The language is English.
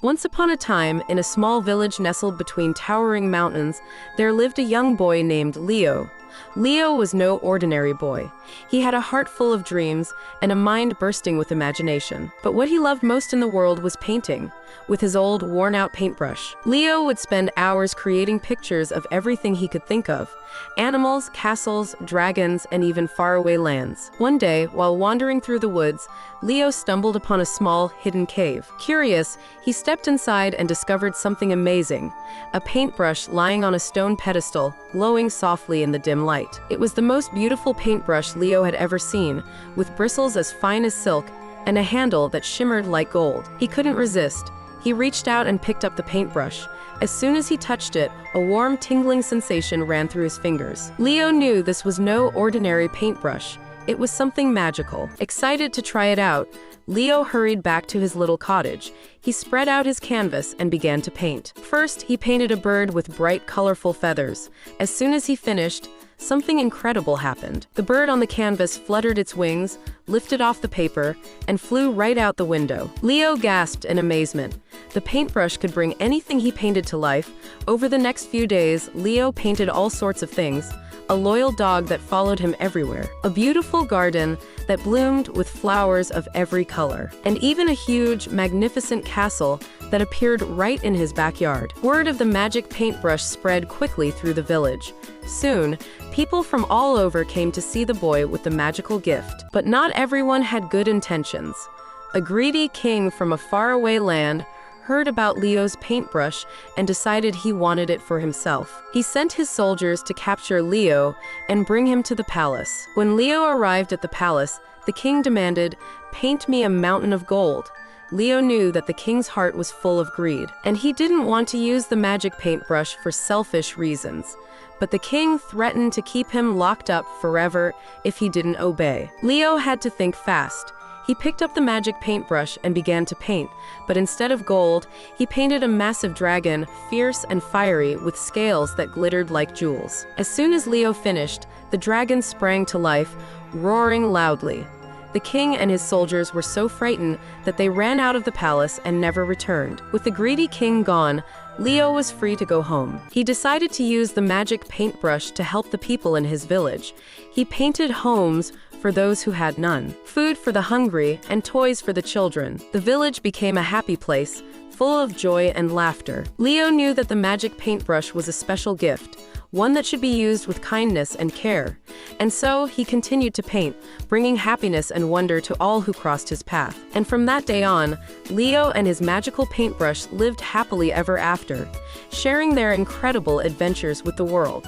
Once upon a time, in a small village nestled between towering mountains, there lived a young boy named Leo. Leo was no ordinary boy. He had a heart full of dreams and a mind bursting with imagination. But what he loved most in the world was painting. With his old, worn-out paintbrush, Leo would spend hours creating pictures of everything he could think of: animals, castles, dragons, and even faraway lands. One day, while wandering through the woods, Leo stumbled upon a small, hidden cave. Curious, he stepped inside and discovered something amazing: a paintbrush lying on a stone pedestal, glowing softly in the dim light. It was the most beautiful paintbrush Leo had ever seen, with bristles as fine as silk and a handle that shimmered like gold. He couldn't resist. He reached out and picked up the paintbrush. As soon as he touched it, a warm, tingling sensation ran through his fingers. Leo knew this was no ordinary paintbrush. It was something magical. Excited to try it out, Leo hurried back to his little cottage. He spread out his canvas and began to paint. First, he painted a bird with bright, colorful feathers. As soon as he finished, something incredible happened. The bird on the canvas fluttered its wings, lifted off the paper, and flew right out the window. Leo gasped in amazement. The paintbrush could bring anything he painted to life. Over the next few days, Leo painted all sorts of things: a loyal dog that followed him everywhere, a beautiful garden that bloomed with flowers of every color, and even a huge, magnificent castle that appeared right in his backyard. Word of the magic paintbrush spread quickly through the village. Soon, people from all over came to see the boy with the magical gift. But not everyone had good intentions. A greedy king from a faraway land heard about Leo's paintbrush and decided he wanted it for himself. He sent his soldiers to capture Leo and bring him to the palace. When Leo arrived at the palace, the king demanded, "Paint me a mountain of gold." Leo knew that the king's heart was full of greed, and he didn't want to use the magic paintbrush for selfish reasons. But the king threatened to keep him locked up forever if he didn't obey. Leo had to think fast. He picked up the magic paintbrush and began to paint, but instead of gold, he painted a massive dragon, fierce and fiery, with scales that glittered like jewels. As soon as Leo finished, the dragon sprang to life, roaring loudly. The king and his soldiers were so frightened that they ran out of the palace and never returned. With the greedy king gone, Leo was free to go home. He decided to use the magic paintbrush to help the people in his village. He painted homes for those who had none, food for the hungry, and toys for the children. The village became a happy place, full of joy and laughter. Leo knew that the magic paintbrush was a special gift, one that should be used with kindness and care. And so he continued to paint, bringing happiness and wonder to all who crossed his path. And from that day on, Leo and his magical paintbrush lived happily ever after, sharing their incredible adventures with the world.